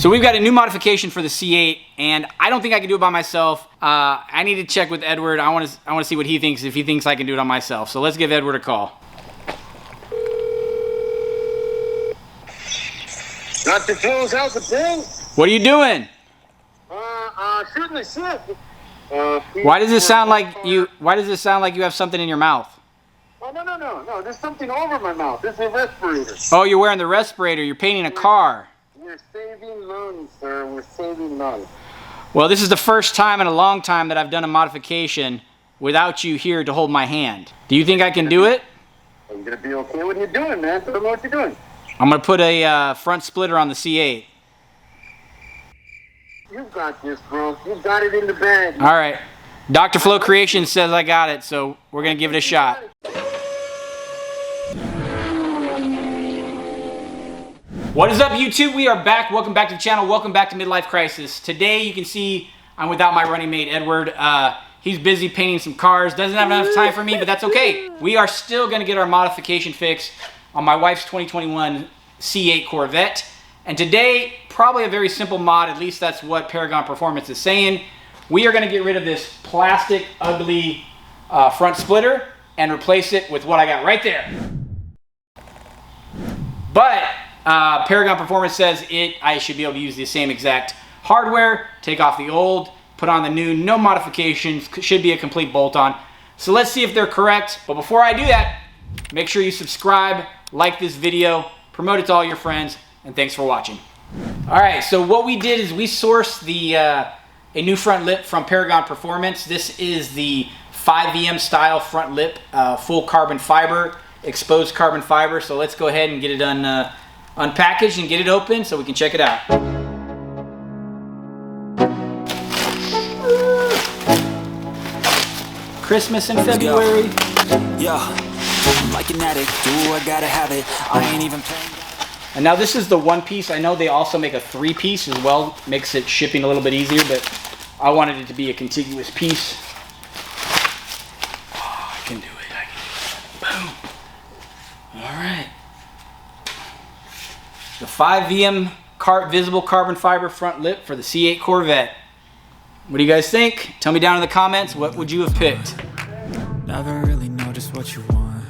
So we've got a new modification for the C8, and I don't think I can do it by myself. I need to check with Edward. I want to see what he thinks, if he thinks I can do it on myself. So let's give Edward a call. Dr. Jones, how's it been? What are you doing? Shooting the shit. Why does it sound like you? Why does it sound like you have something in your mouth? Oh, no. There's something over my mouth. This is a respirator. Oh, you're wearing the respirator. You're painting a car. We're saving lungs, sir. We're saving lungs. Well, this is the first time in a long time that I've done a modification without you here to hold my hand. Do you think I can do it? I'm going to be okay with you doing, man. So I don't know what you're doing. I'm going to put a front splitter on the C8. You got this, bro. You got it in the bag. All right. Dr. Flo Creation says I got it, so we're going to give it a shot. What is up, YouTube? We are back. Welcome back to the channel. Welcome back to Midlife Crisis. Today, you can see I'm without my running mate, Edward. He's busy painting some cars. Doesn't have enough time for me, but that's okay. We are still going to get our modification fix on my wife's 2021 C8 Corvette. And today, probably a very simple mod. At least that's what Paragon Performance is saying. We are going to get rid of this plastic, ugly front splitter and replace it with what I got right there. But Paragon Performance says I should be able to use the same exact hardware, take off the old, put on the new, no modifications, should be a complete bolt-on. So let's see if they're correct. But before I do that, make sure you subscribe, like this video, promote it to all your friends, and thanks for watching. All right, so what we did is we sourced a new front lip from Paragon Performance. This is the 5VM style front lip, full carbon fiber, exposed carbon fiber. So let's go ahead and get it unpackaged and get it open so we can check it out. Christmas in February. Yeah, I'm like an addict. Do I gotta have it? I ain't even playing. And now this is the one piece. I know they also make a 3-piece as well. Makes it shipping a little bit easier, but I wanted it to be a contiguous piece. Oh, I can do it. Boom. All right. The 5VM visible carbon fiber front lip for the C8 Corvette. What do you guys think? Tell me down in the comments, what would you have picked? Never really know just what you want.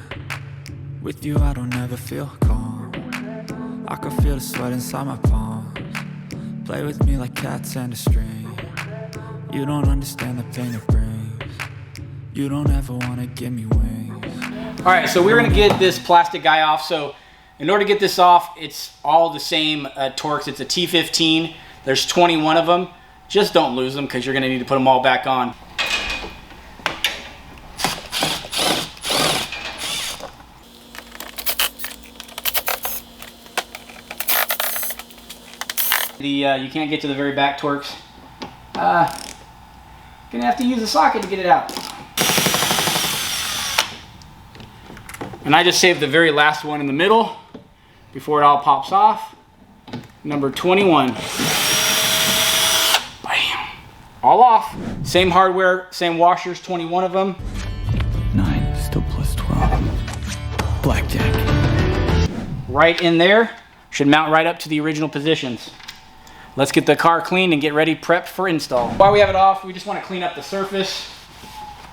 With you, I don't ever feel calm. I can feel the sweat inside my palms. Play with me like cats and a string. You don't understand the pain it brings. You don't ever want to give me wings. All right, so we're gonna get this plastic guy off. So in order to get this off, it's all the same Torx. It's a T15. There's 21 of them. Just don't lose them because you're gonna need to put them all back on. You can't get to the very back Torx. Gonna have to use a socket to get it out. And I just saved the very last one in the middle before it all pops off. Number 21. Bam. All off. Same hardware, same washers, 21 of them. 9 still plus 12. Blackjack. Right in there. Should mount right up to the original positions. Let's get the car cleaned and get ready, prepped for install. While we have it off, we just want to clean up the surface.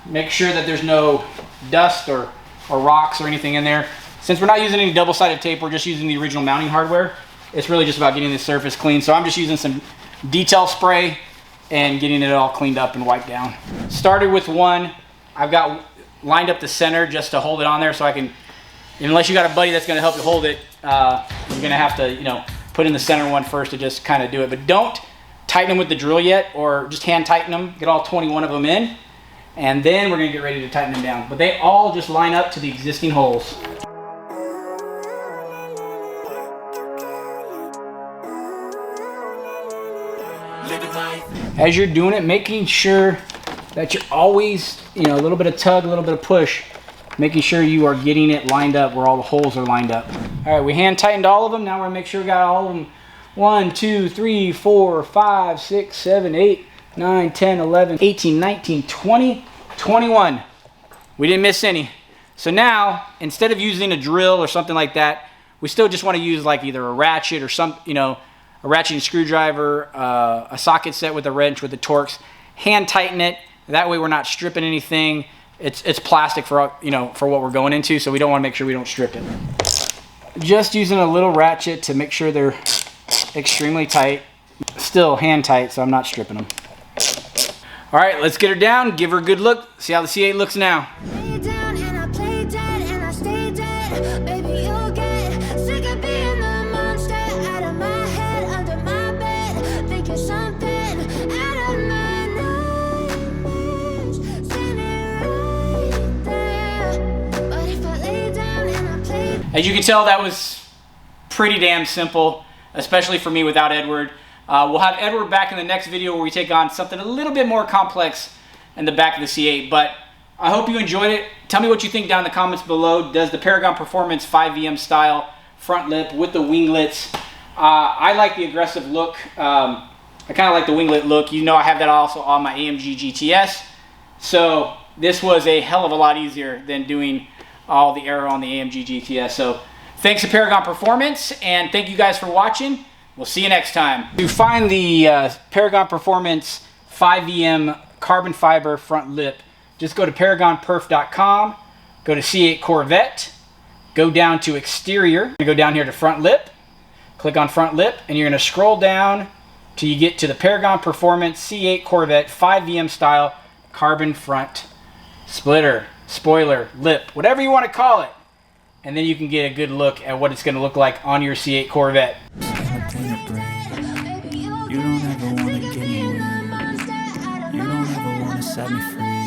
Make sure that there's no dust or rocks or anything in there. Since we're not using any double-sided tape, we're just using the original mounting hardware. It's really just about getting the surface clean. So I'm just using some detail spray and getting it all cleaned up and wiped down. Started with one. I've got lined up the center just to hold it on there so I can, unless you got a buddy that's gonna help you hold it, you're gonna have to, put in the center one first to just kind of do it. But don't tighten them with the drill yet, or just hand tighten them. Get all 21 of them in, and then we're gonna get ready to tighten them down. But they all just line up to the existing holes. As you're doing it, making sure that you're always, a little bit of tug, a little bit of push, making sure you are getting it lined up where all the holes are lined up. All right, we hand tightened all of them. Now we're gonna make sure we got all of them. 1, 2, 3, 4, 5, 6, 7, 8, 9, 10, 11, 18, 19, 20, 21. We didn't miss any. So now, instead of using a drill or something like that, we still just want to use like either a ratchet or some, a ratcheting screwdriver, a socket set with a wrench with the Torx. Hand tighten it. That way we're not stripping anything. It's plastic for, you know, for what we're going into, so we don't want to make sure we don't strip it. Just using a little ratchet to make sure they're extremely tight. Still hand tight, so I'm not stripping them. All right, let's get her down, give her a good look, see how the C8 looks now. As you can tell, that was pretty damn simple, especially for me without Edward. We'll have Edward back in the next video where we take on something a little bit more complex in the back of the C8, but I hope you enjoyed it. Tell me what you think down in the comments below. Does the Paragon Performance 5VM style front lip with the winglets? I like the aggressive look. I kind of like the winglet look. You know, I have that also on my AMG GTS. So this was a hell of a lot easier than doing all the aero on the AMG GTS. So thanks to Paragon Performance, and thank you guys for watching. We'll see you next time. To find the Paragon Performance 5VM carbon fiber front lip, just go to paragonperf.com, go to C8 Corvette, go down to exterior, go down here to front lip, click on front lip, and you're going to scroll down till you get to the Paragon Performance C8 Corvette 5VM style carbon front splitter, spoiler, lip, whatever you want to call it. And then you can get a good look at what it's going to look like on your C8 Corvette. You don't ever want to give me away. You don't ever want to set me free.